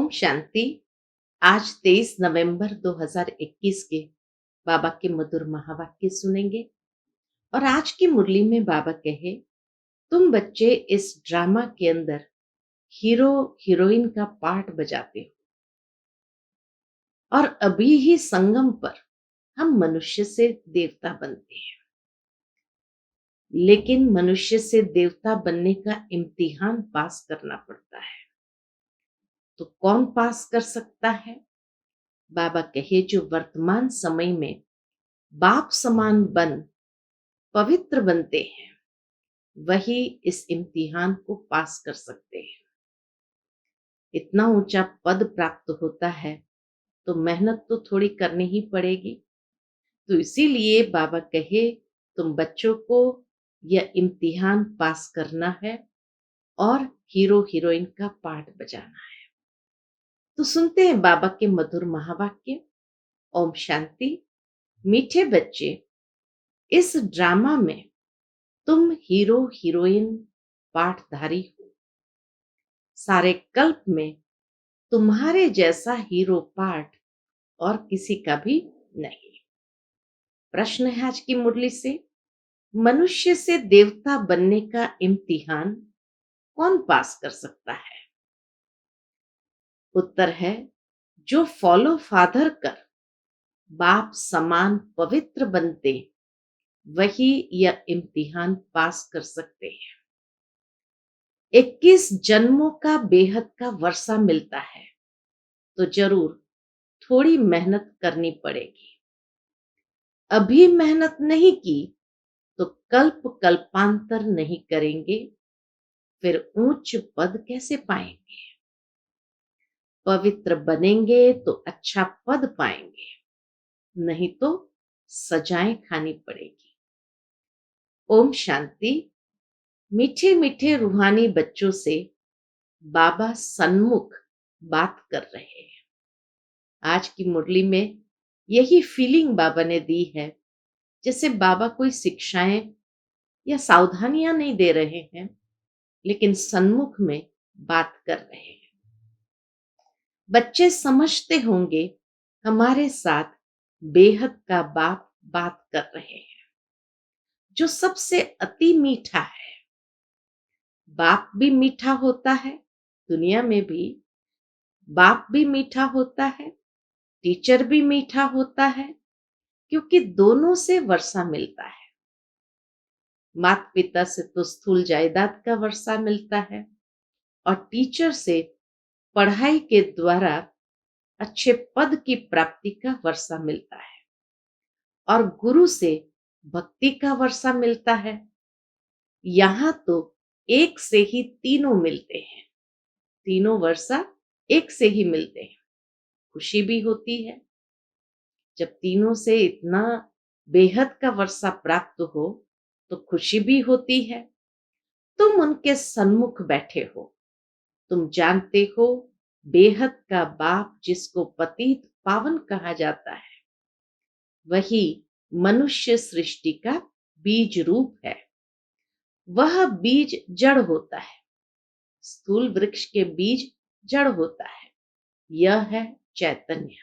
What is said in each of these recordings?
ओम शांति। आज 23 नवंबर 2021 के बाबा के मधुर महावाक्य सुनेंगे। और आज की मुरली में बाबा कहे, तुम बच्चे इस ड्रामा के अंदर हीरो हीरोइन का पार्ट बजाते हो और अभी ही संगम पर हम मनुष्य से देवता बनते हैं। लेकिन मनुष्य से देवता बनने का इम्तिहान पास करना पड़ता है। तो कौन पास कर सकता है? बाबा कहे, जो वर्तमान समय में बाप समान बन पवित्र बनते हैं, वही इस इम्तिहान को पास कर सकते हैं। इतना ऊंचा पद प्राप्त होता है तो मेहनत तो थोड़ी करनी ही पड़ेगी। तो इसीलिए बाबा कहे, तुम बच्चों को यह इम्तिहान पास करना है और हीरो हीरोइन का पार्ट बजाना है। तो सुनते हैं बाबा के मधुर महावाक्य। ओम शांति। मीठे बच्चे, इस ड्रामा में तुम हीरो हीरोइन पाठधारी हो। सारे कल्प में तुम्हारे जैसा हीरो पार्ट और किसी का भी नहीं। प्रश्न है आज की मुरली से, मनुष्य से देवता बनने का इम्तिहान कौन पास कर सकता है? उत्तर है, जो फॉलो फादर कर बाप समान पवित्र बनते, वही यह इम्तिहान पास कर सकते हैं। 21 जन्मों का बेहद का वर्षा मिलता है तो जरूर थोड़ी मेहनत करनी पड़ेगी। अभी मेहनत नहीं की तो कल्प कल्पांतर नहीं करेंगे, फिर ऊंच पद कैसे पाएंगे? पवित्र बनेंगे तो अच्छा पद पाएंगे, नहीं तो सजाएं खानी पड़ेगी। ओम शांति। मीठे मीठे रूहानी बच्चों से बाबा सन्मुख बात कर रहे हैं। आज की मुरली में यही फीलिंग बाबा ने दी है, जैसे बाबा कोई शिक्षाएं या सावधानियां नहीं दे रहे हैं, लेकिन सन्मुख में बात कर रहे हैं। बच्चे समझते होंगे हमारे साथ बेहद का बाप बात कर रहे हैं, जो सबसे अति मीठा है। बाप भी मीठा होता है, दुनिया में भी बाप भी मीठा होता है, टीचर भी मीठा होता है, क्योंकि दोनों से वर्षा मिलता है। माता पिता से तो स्थूल जायदाद का वर्षा मिलता है और टीचर से पढ़ाई के द्वारा अच्छे पद की प्राप्ति का वर्षा मिलता है और गुरु से भक्ति का वर्षा मिलता है। यहां तो एक से ही तीनों मिलते हैं, तीनों वर्षा एक से ही मिलते हैं। खुशी भी होती है जब तीनों से इतना बेहद का वर्षा प्राप्त हो, तो खुशी भी होती है। तुम उनके सन्मुख बैठे हो, तुम जानते हो बेहद का बाप जिसको पतित पावन कहा जाता है, वही मनुष्य सृष्टि का बीज रूप है। वह बीज जड़ होता है, स्थूल वृक्ष के बीज जड़ होता है, यह है चैतन्य।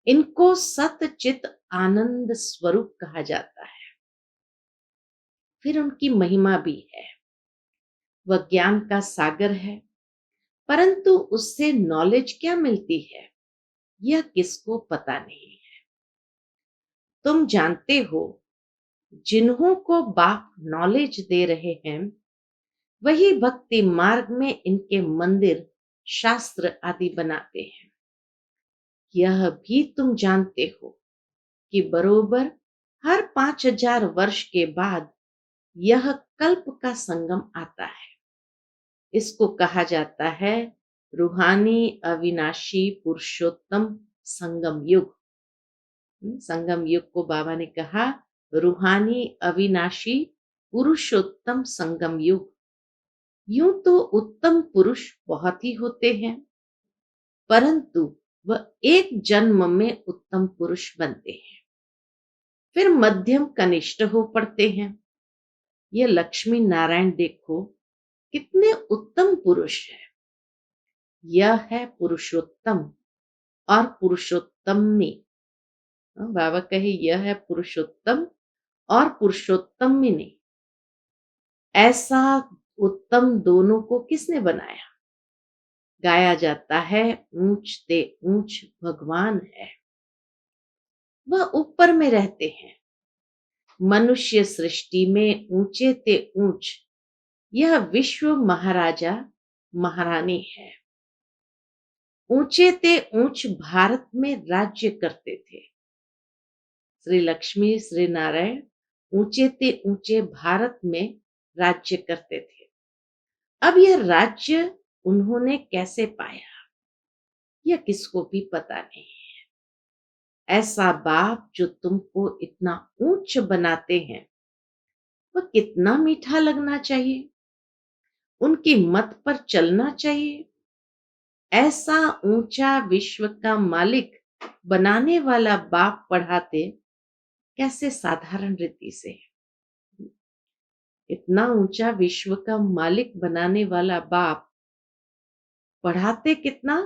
इनको सत चित आनंद स्वरूप कहा जाता है। फिर उनकी महिमा भी है, वह ज्ञान का सागर है, परंतु उससे नॉलेज क्या मिलती है यह किसको पता नहीं है। तुम जानते हो, जिन्हों को बाप नॉलेज दे रहे हैं, वही भक्ति मार्ग में इनके मंदिर शास्त्र आदि बनाते हैं। यह भी तुम जानते हो कि बरोबर हर 5000 वर्ष के बाद यह कल्प का संगम आता है। इसको कहा जाता है रूहानी अविनाशी पुरुषोत्तम संगम युग। संगम युग को बाबा ने कहा रूहानी अविनाशी पुरुषोत्तम संगम युग। यूं तो उत्तम पुरुष बहुत ही होते हैं, परंतु वह एक जन्म में उत्तम पुरुष बनते हैं, फिर मध्यम कनिष्ठ हो पड़ते हैं। ये लक्ष्मी नारायण देखो कितने उत्तम पुरुष है। यह है पुरुषोत्तम और पुरुषोत्तमी। बाबा कहे यह है पुरुषोत्तम और पुरुषोत्तमिनी। ऐसा उत्तम दोनों को किसने बनाया? गाया जाता है ऊंच ते ऊंच भगवान है, वह ऊपर में रहते हैं। मनुष्य सृष्टि में ऊंचे ते ऊंच यह विश्व महाराजा महारानी है। ऊंचे ते ऊंच भारत में राज्य करते थे। श्री लक्ष्मी श्री नारायण ऊंचे ते ऊंचे भारत में राज्य करते थे। अब यह राज्य उन्होंने कैसे पाया, यह किसको भी पता नहीं है। ऐसा बाप जो तुमको इतना ऊंच बनाते हैं, वह कितना मीठा लगना चाहिए, उनकी मत पर चलना चाहिए। ऐसा ऊंचा विश्व का मालिक बनाने वाला बाप पढ़ाते कैसे साधारण रीति से। इतना ऊंचा विश्व का मालिक बनाने वाला बाप पढ़ाते कितना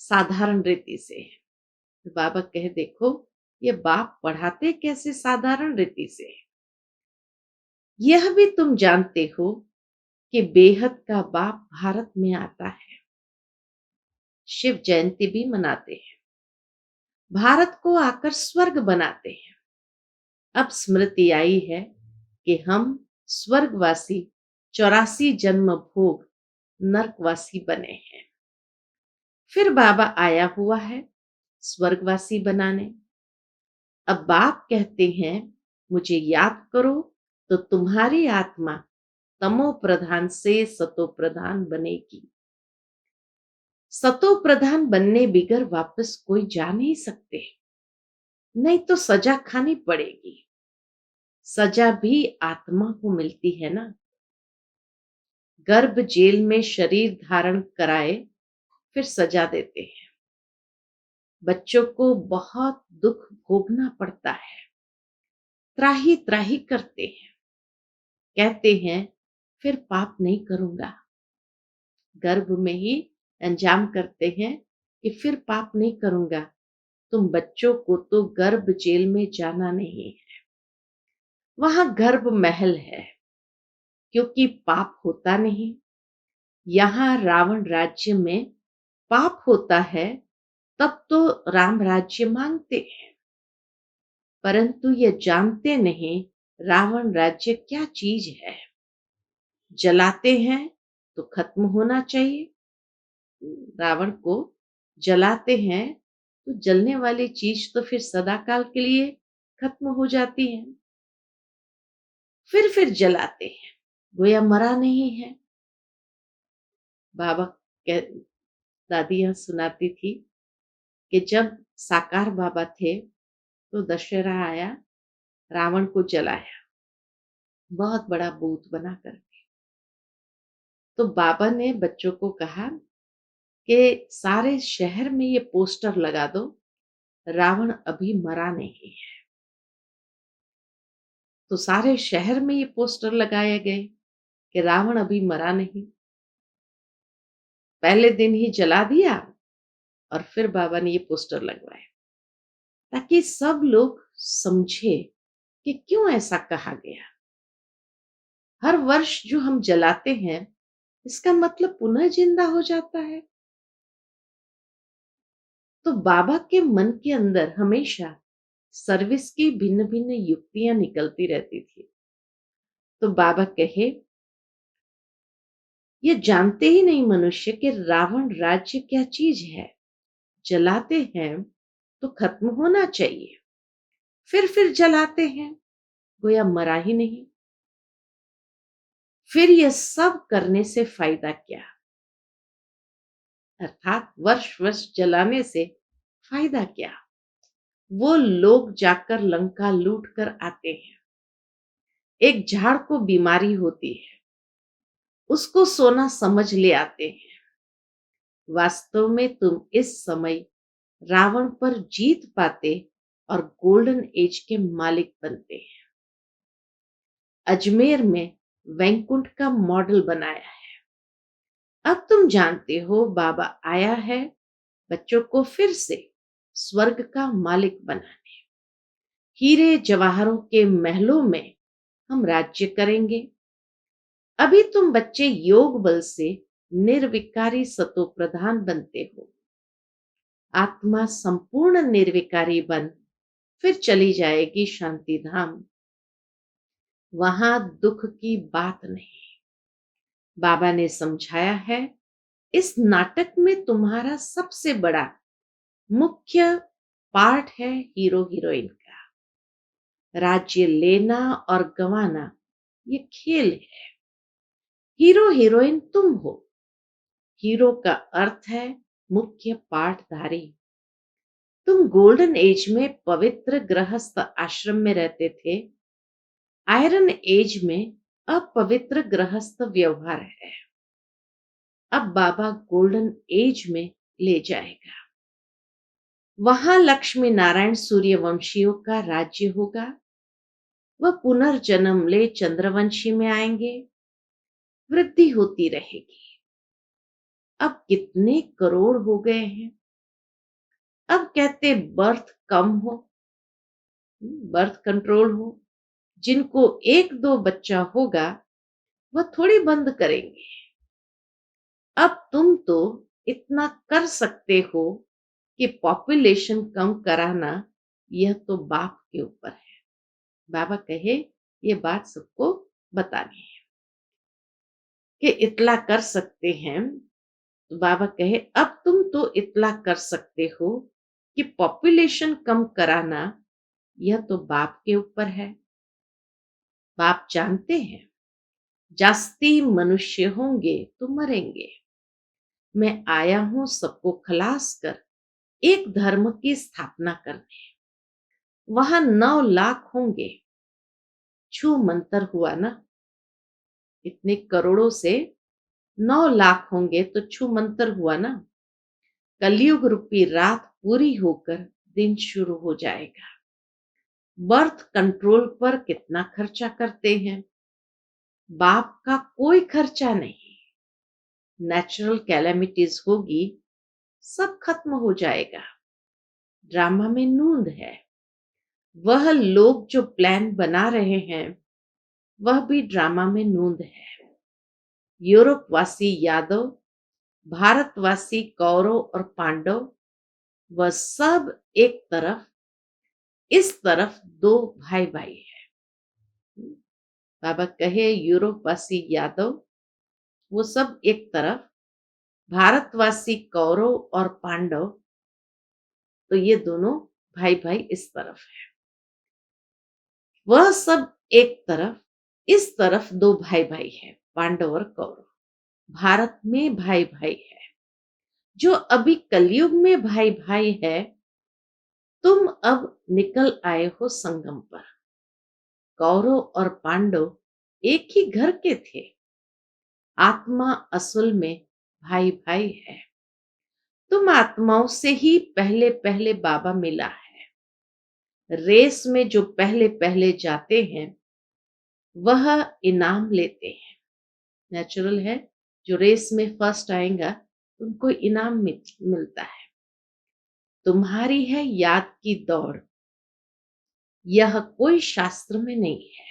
साधारण रीति से। तो बाबा कहे देखो ये बाप पढ़ाते कैसे साधारण रीति से। यह भी तुम जानते हो कि बेहद का बाप भारत में आता है। शिव जयंती भी मनाते हैं, भारत को आकर स्वर्ग बनाते हैं। अब स्मृति आई है कि हम स्वर्गवासी 84 जन्म भोग नरकवासी बने हैं। फिर बाबा आया हुआ है स्वर्गवासी बनाने। अब बाप कहते हैं मुझे याद करो तो तुम्हारी आत्मा तमो प्रधान से सतो प्रधान बनेगी। सतो प्रधान बनने बिगर वापस कोई जा नहीं सकते, नहीं तो सजा खानी पड़ेगी। सजा भी आत्मा को मिलती है ना। गर्भ जेल में शरीर धारण कराए फिर सजा देते हैं। बच्चों को बहुत दुख भोगना पड़ता है, त्राही त्राही करते हैं, कहते हैं फिर पाप नहीं करूंगा। गर्भ में ही अंजाम करते हैं कि फिर पाप नहीं करूंगा। तुम बच्चों को तो गर्भ जेल में जाना नहीं है, वहां गर्भ महल है, क्योंकि पाप होता नहीं। यहां रावण राज्य में पाप होता है, तब तो राम राज्य मांगते हैं, परंतु ये जानते नहीं रावण राज्य क्या चीज है। जलाते हैं तो खत्म होना चाहिए। रावण को जलाते हैं तो जलने वाली चीज तो फिर सदाकाल के लिए खत्म हो जाती है। फिर जलाते हैं, गोया मरा नहीं है। बाबा दादियां सुनाती थी कि जब साकार बाबा थे तो दशहरा आया, रावण को जलाया बहुत बड़ा बूत बना करके। तो बाबा ने बच्चों को कहा कि सारे शहर में ये पोस्टर लगा दो, रावण अभी मरा नहीं है। तो सारे शहर में ये पोस्टर लगाए गए कि रावण अभी मरा नहीं। पहले दिन ही जला दिया और फिर बाबा ने ये पोस्टर लगवाए ताकि सब लोग समझे कि क्यों ऐसा कहा गया। हर वर्ष जो हम जलाते हैं इसका मतलब पुनः जिंदा हो जाता है। तो बाबा के मन के अंदर हमेशा सर्विस की भिन्न भिन्न युक्तियां निकलती रहती थी। तो बाबा कहे ये जानते ही नहीं मनुष्य कि रावण राज्य क्या चीज है। जलाते हैं तो खत्म होना चाहिए, फिर जलाते हैं, गोया मरा ही नहीं। फिर यह सब करने से फायदा क्या, अर्थात वर्ष वर्ष जलाने से फायदा क्या। वो लोग जाकर लंका लूट कर आते हैं। एक झाड़ को बीमारी होती है, उसको सोना समझ ले आते हैं। वास्तव में तुम इस समय रावण पर जीत पाते और गोल्डन एज के मालिक बनते हैं। अजमेर में वैकुंठ का मॉडल बनाया है। अब तुम जानते हो बाबा आया है बच्चों को फिर से स्वर्ग का मालिक बनाने। हीरे जवाहरों के महलों में हम राज्य करेंगे। अभी तुम बच्चे योग बल से निर्विकारी सतो प्रधान बनते हो। आत्मा संपूर्ण निर्विकारी बन फिर चली जाएगी शांति धाम। वहां दुख की बात नहीं। बाबा ने समझाया है इस नाटक में तुम्हारा सबसे बड़ा मुख्य पार्ट है हीरो हीरोइन का। राज्य लेना और गंवाना ये खेल है। हीरो हीरोइन तुम हो। हीरो का अर्थ है मुख्य पाठधारी। तुम गोल्डन एज में पवित्र गृहस्थ आश्रम में रहते थे। आयरन एज में अपवित्र गृहस्थ व्यवहार है। अब बाबा गोल्डन एज में ले जाएगा। वहां लक्ष्मी नारायण सूर्यवंशियों का राज्य होगा। वह पुनर्जन्म ले चंद्रवंशी में आएंगे। वृद्धि होती रहेगी। अब कितने करोड़ हो गए हैं। अब कहते बर्थ कम हो, बर्थ कंट्रोल हो। जिनको एक दो बच्चा होगा वह थोड़ी बंद करेंगे। अब तुम तो इतना कर सकते हो कि पॉपुलेशन कम कराना यह तो बाप के ऊपर है। बाबा कहे ये बात सबको बतानी है कि इतला कर सकते हैं। तो बाबा कहे अब तुम तो इतला कर सकते हो कि पॉपुलेशन कम कराना यह तो बाप के ऊपर है। बाप जानते हैं जास्ती मनुष्य होंगे तो मरेंगे। मैं आया हूं सबको खलास कर एक धर्म की स्थापना करने। वहां 9 लाख होंगे। छू मंतर हुआ ना। इतने करोड़ों से 9 लाख होंगे तो छू मंतर हुआ ना। कलयुग रूपी रात पूरी होकर दिन शुरू हो जाएगा। बर्थ कंट्रोल पर कितना खर्चा करते हैं। बाप का कोई खर्चा नहीं। नेचुरल कैलेमिटीज होगी सब खत्म हो जाएगा। ड्रामा में नूंद है। वह लोग जो प्लान बना रहे हैं वह भी ड्रामा में नूंद है। यूरोपवासी यादव, भारतवासी कौरव और पांडव, वह सब एक तरफ, इस तरफ दो भाई भाई है। बाबा कहे यूरोपवासी यादव वो सब एक तरफ, भारतवासी कौरव और पांडव तो ये दोनों भाई भाई इस तरफ है। वह सब एक तरफ, इस तरफ दो भाई भाई है पांडव और कौरव। भारत में भाई भाई है। जो अभी कलयुग में भाई भाई है तुम अब निकल आए हो संगम पर। कौरव और पांडव एक ही घर के थे। आत्मा असल में भाई भाई है। तुम आत्माओं से ही पहले पहले बाबा मिला है। रेस में जो पहले पहले जाते हैं वह इनाम लेते हैं। नेचुरल है जो रेस में फर्स्ट आएगा उनको इनाम मिलता है। तुम्हारी है याद की दौड़। यह कोई शास्त्र में नहीं है।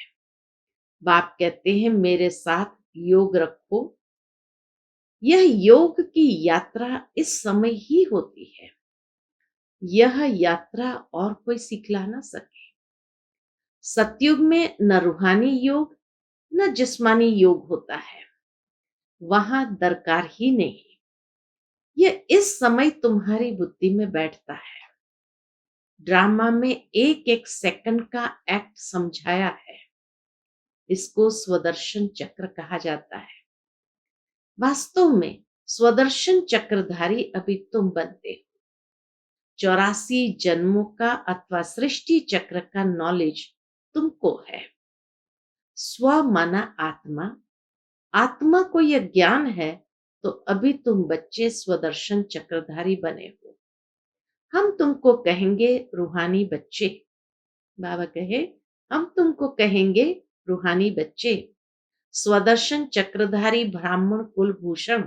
बाप कहते हैं मेरे साथ योग रखो। यह योग की यात्रा इस समय ही होती है। यह यात्रा और कोई सिखला ना सके। सतयुग में न रूहानी योग न जिस्मानी योग होता है। वहां दरकार ही नहीं। यह इस समय तुम्हारी बुद्धि में बैठता है। ड्रामा में एक एक सेकंड का एक्ट समझाया है। इसको स्वदर्शन चक्र कहा जाता है। वास्तव में स्वदर्शन चक्रधारी अभी तुम बनते हो। 84 जन्मों का अथवा सृष्टि चक्र का नॉलेज तुमको है। स्व माना आत्मा। आत्मा को यह ज्ञान है तो अभी तुम बच्चे स्वदर्शन चक्रधारी बने हो। हम तुमको कहेंगे रूहानी बच्चे। बाबा कहे हम तुमको कहेंगे रूहानी बच्चे। स्वदर्शन चक्रधारी ब्राह्मण कुलभूषण।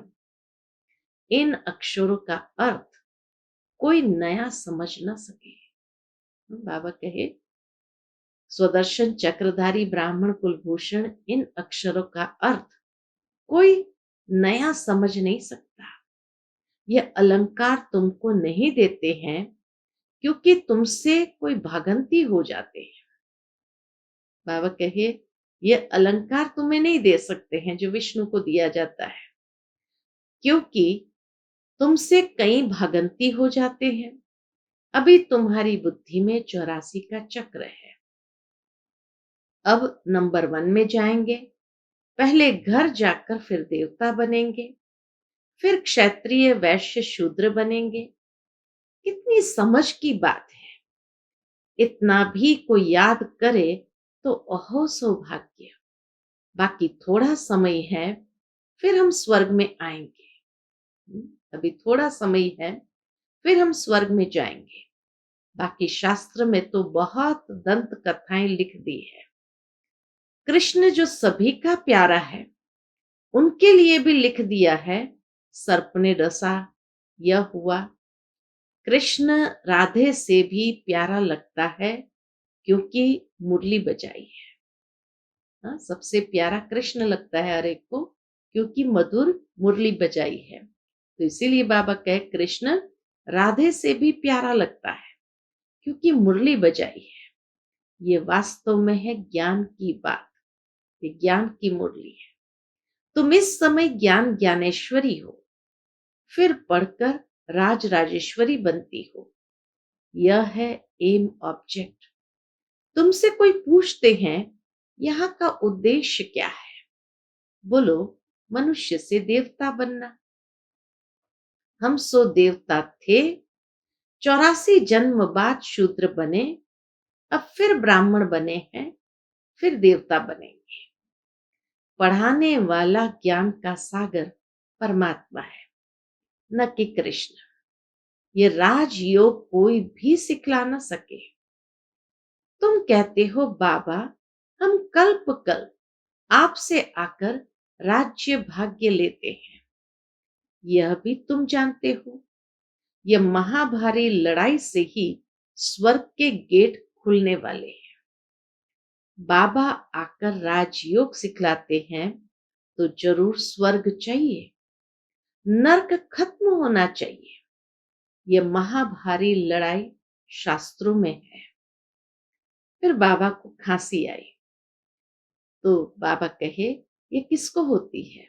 इन अक्षरों का अर्थ कोई नया समझ न सके। बाबा कहे, स्वदर्शन चक्रधारी ब्राह्मण कुलभूषण, इन अक्षरों का अर्थ कोई नया समझ नहीं सकता। ये अलंकार तुमको नहीं देते हैं क्योंकि तुमसे कोई भागंती हो जाते हैं। बाबा कहे, ये अलंकार तुम्हें नहीं दे सकते हैं जो विष्णु को दिया जाता है, क्योंकि तुमसे कई भागंती हो जाते हैं। अभी तुम्हारी बुद्धि में 84 का चक्र है। अब नंबर 1 में जाएंगे। पहले घर जाकर फिर देवता बनेंगे, फिर क्षत्रिय वैश्य शूद्र बनेंगे। कितनी समझ की बात है। इतना भी कोई याद करे तो अहो सौभाग्य। बाकी थोड़ा समय है, फिर हम स्वर्ग में आएंगे। अभी थोड़ा समय है, फिर हम स्वर्ग में जाएंगे। बाकी शास्त्र में तो बहुत दंत कथाएं लिख दी है। कृष्ण जो सभी का प्यारा है, उनके लिए भी लिख दिया है। सर्प ने डसा, यह हुआ। कृष्ण राधे से भी प्यारा लगता है क्योंकि मुरली बजाई है। हाँ, सबसे प्यारा कृष्ण लगता है हर एक को, क्योंकि मधुर मुरली बजाई है। तो इसीलिए बाबा कहे, कृष्ण राधे से भी प्यारा लगता है क्योंकि मुरली बजाई है। ये वास्तव में है ज्ञान की बात। ये ज्ञान की मुरली है। तुम इस समय ज्ञान ज्ञानेश्वरी हो, फिर पढ़कर राज राजेश्वरी बनती हो। यह है एम ऑब्जेक्ट। तुमसे कोई पूछते हैं, यहाँ का उद्देश्य क्या है? बोलो, मनुष्य से देवता बनना। हम सो देवता थे, 84 जन्म बाद शूद्र बने, अब फिर ब्राह्मण बने हैं, फिर देवता बनेंगे। पढ़ाने वाला ज्ञान का सागर परमात्मा है, न कि कृष्ण। ये राजयोग कोई भी सिखला न सके। तुम कहते हो, बाबा हम कल्प कल्प आपसे आकर राज्य भाग्य लेते हैं। यह भी तुम जानते हो, यह महाभारी लड़ाई से ही स्वर्ग के गेट खुलने वाले हैं। बाबा आकर राजयोग सिखलाते हैं तो जरूर स्वर्ग चाहिए, नर्क खत्म होना चाहिए। यह महाभारी लड़ाई शास्त्रों में है। फिर बाबा को खांसी आई तो बाबा कहे, ये किसको होती है?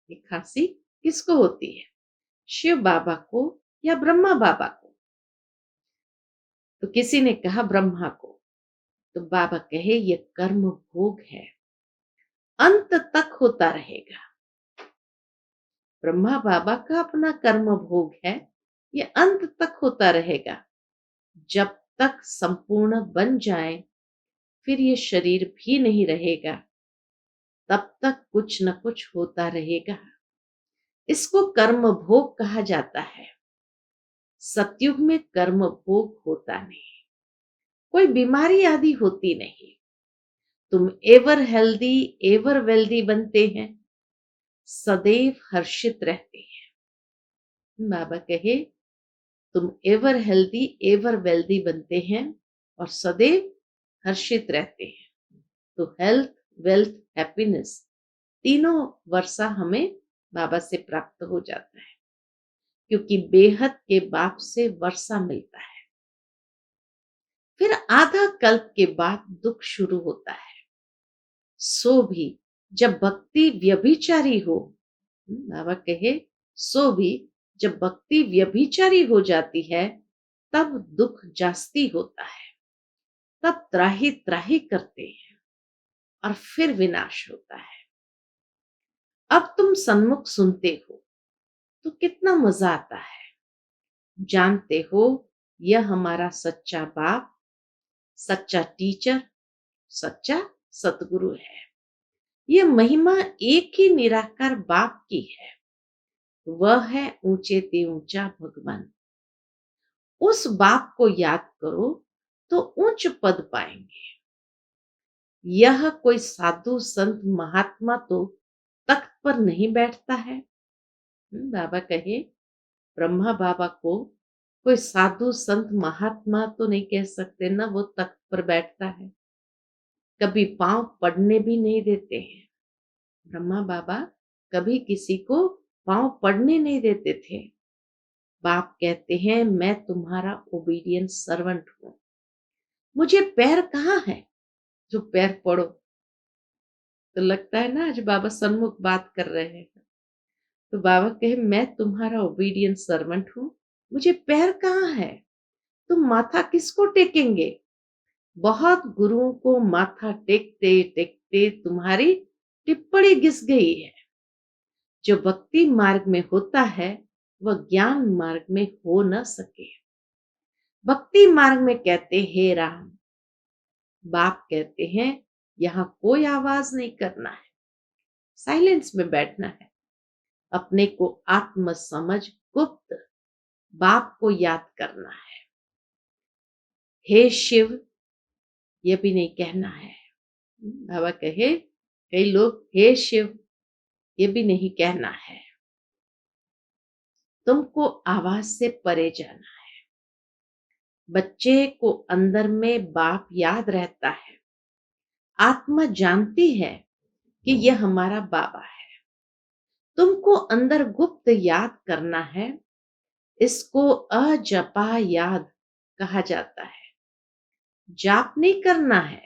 ये खांसी किसको होती है? शिव बाबा को या ब्रह्मा बाबा को? तो किसी ने कहा ब्रह्मा को। तो बाबा कहे, ये कर्म भोग है, अंत तक होता रहेगा। ब्रह्मा बाबा का अपना कर्म भोग है, ये अंत तक होता रहेगा। जब तक संपूर्ण बन जाए, फिर ये शरीर भी नहीं रहेगा, तब तक कुछ न कुछ होता रहेगा। इसको कर्म भोग कहा जाता है। सतयुग में कर्म भोग होता नहीं, कोई बीमारी आदि होती नहीं। तुम एवर हेल्दी एवर वेल्दी बनते हैं, सदैव हर्षित रहते हैं। बाबा कहे, तुम एवर हेल्दी एवर वेल्दी बनते हैं और सदैव हर्षित रहते हैं। तो हेल्थ, वेल्थ, हैप्पीनेस, तीनों वर्षा हमें बाबा से प्राप्त हो जाता है, क्योंकि बेहद के बाप से वर्षा मिलता है। फिर आधा कल्प के बाद दुख शुरू होता है, सो भी जब भक्ति व्यभिचारी हो। बाबा कहे, सो भी जब भक्ति व्यभिचारी हो जाती है, तब दुख जास्ती होता है, तब त्राही त्राही करते हैं और फिर विनाश होता है। अब तुम सन्मुख सुनते हो तो कितना मजा आता है। जानते हो, यह हमारा सच्चा बाप, सच्चा टीचर, सच्चा सतगुरु है। यह महिमा एक ही निराकार बाप की है, वह है ऊंचे ते ऊंचा भगवान। उस बाप को याद करो तो उच्च पद पाएंगे। यह कोई साधु संत महात्मा तो तख्त पर नहीं बैठता है, बाबा कहे, ब्रह्मा बाबा को कोई साधु संत महात्मा तो नहीं कह सकते ना, वो तख्त पर बैठता है, कभी पांव पड़ने भी नहीं देते हैं। ब्रह्मा बाबा कभी किसी को पांव पड़ने नहीं देते थे। बाप कहते हैं, मैं तुम्हारा ओबीडियंट सर्वेंट हूं, मुझे पैर कहाँ है जो पैर पड़ो। तो लगता है ना आज बाबा सन्मुख बात कर रहे हैं। तो बाबा कहे, मैं तुम्हारा ओबीडियंट सर्वेंट हूं, मुझे पैर कहाँ है, तुम माथा किसको टेकेंगे। बहुत गुरुओं को माथा टेकते टेकते तुम्हारी टिप्पणी घिस गई है। जो भक्ति मार्ग में होता है वह ज्ञान मार्ग में हो न सके। भक्ति मार्ग में कहते हे राम, बाप कहते हैं यहां कोई आवाज नहीं करना है, साइलेंस में बैठना है, अपने को आत्म समझ गुप्त बाप को याद करना है। हे शिव ये भी नहीं कहना है। बाबा कहे, कई लोग हे शिव ये भी नहीं कहना है, तुमको आवाज से परे जाना है। बच्चे को अंदर में बाप याद रहता है, आत्मा जानती है कि यह हमारा बाबा है। तुमको अंदर गुप्त याद करना है, इसको अजपा याद कहा जाता है। जाप नहीं करना है,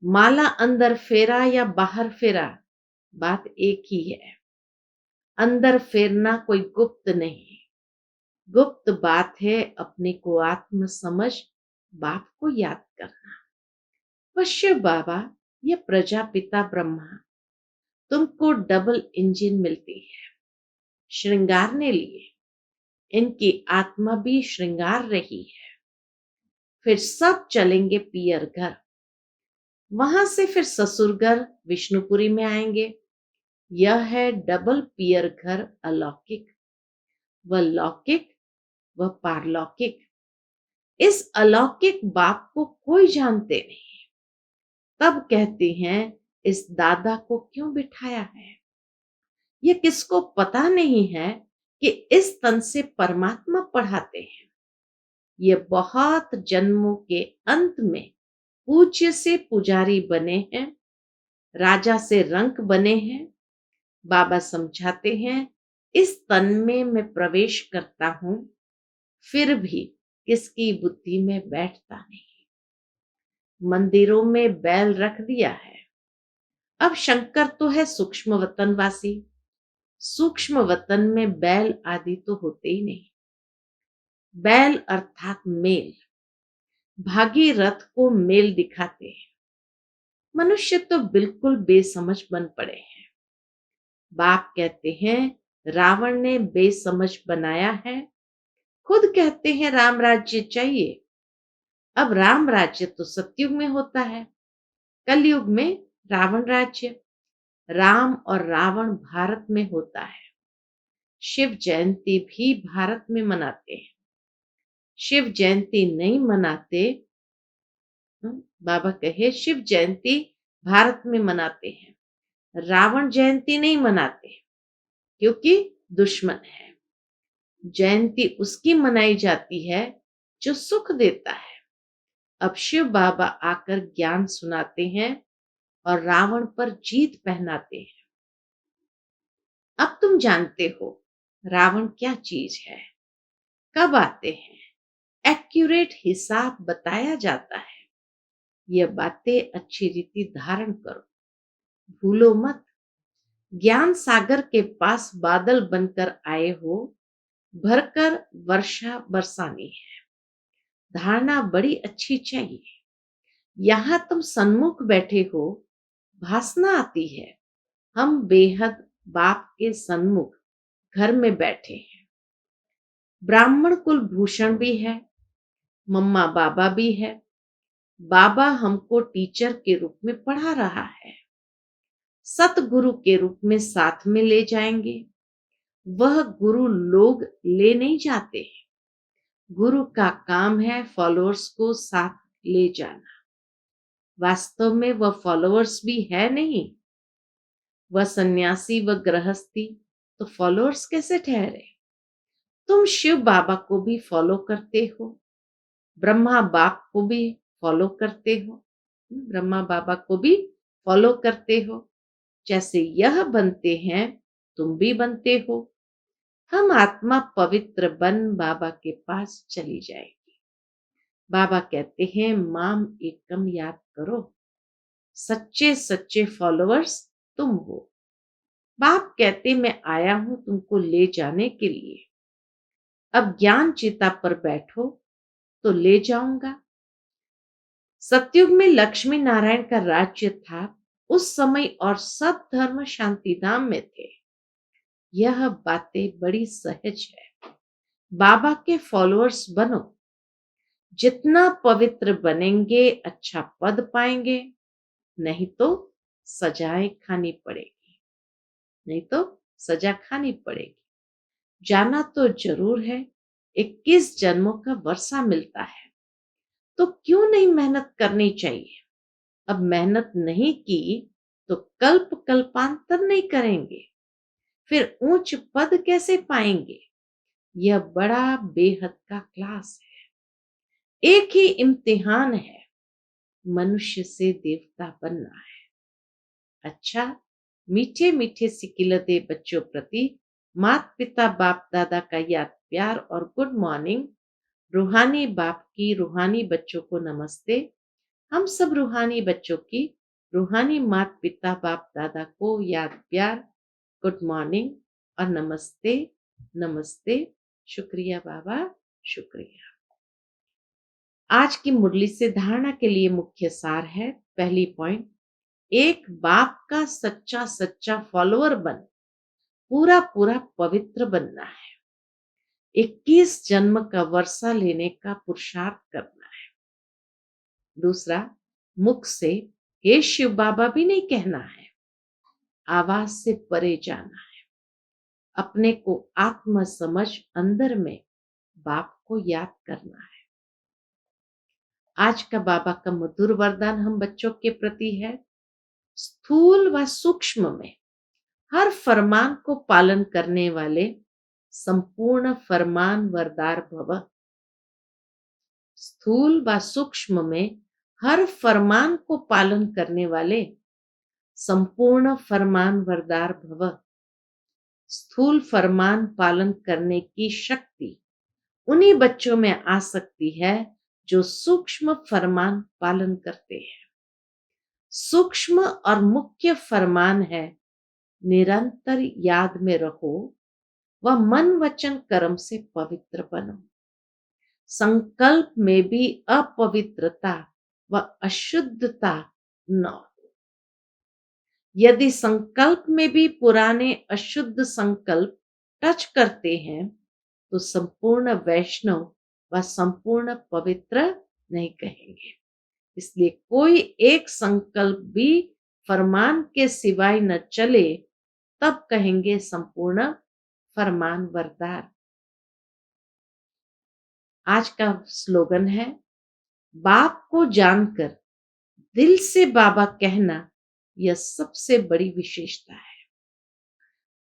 माला अंदर फेरा या बाहर फेरा बात एक ही है। अंदर फेरना कोई गुप्त नहीं, गुप्त बात है अपने को आत्म समझ बाप को याद करना। वह शिव बाबा या प्रजापिता ब्रह्मा तुमको डबल इंजन मिलती है श्रृंगारने लिए, इनकी आत्मा भी श्रृंगार रही है। फिर सब चलेंगे पियर घर, वहां से फिर ससुर घर विष्णुपुरी में आएंगे। यह है डबल पियर घर अलौकिक, वह लौकिक वह पारलौकिक। इस अलौकिक बाप को कोई जानते नहीं, तब कहते हैं इस दादा को क्यों बिठाया है। यह किसको पता नहीं है कि इस तन से परमात्मा पढ़ाते हैं। ये बहुत जन्मों के अंत में पूज्य से पुजारी बने हैं, राजा से रंक बने हैं। बाबा समझाते हैं, इस तन में मैं प्रवेश करता हूं, फिर भी किसकी बुद्धि में बैठता नहीं। मंदिरों में बैल रख दिया है। अब शंकर तो है सूक्ष्म वतनवासी, सूक्ष्म वतन में बैल आदि तो होते ही नहीं। बैल अर्थात मेल, भागीरथ को मेल दिखाते हैं। मनुष्य तो बिल्कुल बेसमझ बन पड़े हैं। बाप कहते हैं रावण ने बेसमझ बनाया है, खुद कहते हैं राम राज्य चाहिए। अब राम राज्य तो सतयुग में होता है, कलयुग में रावण राज्य। राम और रावण भारत में होता है। शिव जयंती भी भारत में मनाते हैं। शिव जयंती नहीं मनाते, बाबा कहे शिव जयंती भारत में मनाते हैं, रावण जयंती नहीं मनाते क्योंकि दुश्मन है। जयंती उसकी मनाई जाती है जो सुख देता है। अब शिव बाबा आकर ज्ञान सुनाते हैं और रावण पर जीत पहनाते हैं। अब तुम जानते हो रावण क्या चीज है, कब आते हैं, एक्यूरेट हिसाब बताया जाता है। यह बातें अच्छी रीति धारण करो, भूलो मत। ज्ञान सागर के पास बादल बनकर आए हो, भरकर वर्षा बरसानी है। धारणा बड़ी अच्छी चाहिए। यहां तुम सन्मुख बैठे हो, भासना आती है हम बेहद बाप के सन्मुख घर में बैठे हैं। ब्राह्मण कुल भूषण भी है, मम्मा बाबा भी है। बाबा हमको टीचर के रूप में पढ़ा रहा है, सतगुरु के रूप में साथ में ले जाएंगे। वह गुरु लोग ले नहीं जाते, गुरु का काम है फॉलोअर्स को साथ ले जाना। वास्तव में वह फॉलोअर्स भी है नहीं, वह सन्यासी व गृहस्थी तो फॉलोअर्स कैसे ठहरे? तुम शिव बाबा को भी फॉलो करते हो, ब्रह्मा बाप को भी फॉलो करते हो, ब्रह्मा बाबा को भी फॉलो करते हो। जैसे यह बनते हैं, तुम भी बनते हो। हम आत्मा पवित्र बन बाबा के पास चली जाएगी। बाबा कहते हैं माम एकम याद करो, सच्चे सच्चे फॉलोअर्स तुम हो। बाप कहते मैं आया हूं तुमको ले जाने के लिए। अब ज्ञान चिता पर बैठो तो ले जाऊंगा। सतयुग में लक्ष्मी नारायण का राज्य था उस समय और सब धर्म शांति धाम में थे। यह बातें बड़ी सहज है। बाबा के फॉलोअर्स बनो। जितना पवित्र बनेंगे अच्छा पद पाएंगे, नहीं तो सजाएं खानी पड़ेगी। नहीं तो सजा खानी पड़ेगी। जाना तो जरूर है, 21 जन्मों का वर्षा मिलता है, तो क्यों नहीं मेहनत करनी चाहिए। अब मेहनत नहीं की तो कल्प कल्पांतर नहीं करेंगे, फिर ऊंच पद कैसे पाएंगे। यह बड़ा बेहद का क्लास है। एक ही इम्तिहान है, मनुष्य से देवता बनना है। अच्छा, मीठे मीठे सिकिलते बच्चों प्रति माता पिता बाप दादा का याद प्यार और गुड मॉर्निंग। रूहानी बाप की रूहानी बच्चों को नमस्ते। हम सब रूहानी बच्चों की रूहानी माता पिता बाप दादा को याद प्यार, गुड मॉर्निंग और नमस्ते। नमस्ते। शुक्रिया बाबा, शुक्रिया। आज की मुरली से धारणा के लिए मुख्य सार है। पहली पॉइंट, एक बाप का सच्चा सच्चा फॉलोअर बन पूरा पूरा पवित्र बनना है। 21 जन्म का वर्षा लेने का पुरुषार्थ करना है। दूसरा, मुख से हे शिव बाबा भी नहीं कहना है, आवाज से परे जाना है। अपने को आत्म समझ अंदर में बाप को याद करना है। आज का बाबा का मधुर वरदान हम बच्चों के प्रति है, स्थूल व सूक्ष्म में हर फरमान को पालन करने वाले संपूर्ण फरमान वरदार भव। स्थूल व सूक्ष्म में हर फरमान को पालन करने वाले संपूर्ण फरमान वरदार भव। स्थूल फरमान पालन करने की शक्ति उन्हीं बच्चों में आ सकती है जो सूक्ष्म फरमान पालन करते हैं। सूक्ष्म और मुख्य फरमान है, निरंतर याद में रहो व मन वचन कर्म से पवित्र बनो। संकल्प में भी अपवित्रता व अशुद्धता न हो। यदि संकल्प में भी पुराने अशुद्ध संकल्प टच करते हैं तो संपूर्ण वैष्णव व संपूर्ण पवित्र नहीं कहेंगे। इसलिए कोई एक संकल्प भी फरमान के सिवाय न चले, तब कहेंगे संपूर्ण फरमान वरदार। आज का स्लोगन है, बाप को जानकर दिल से बाबा कहना यह सबसे बड़ी विशेषता है।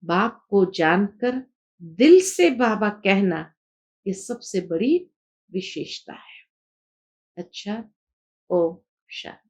बाप को जानकर दिल से बाबा कहना यह सबसे बड़ी विशेषता है। अच्छा, ओम शांति।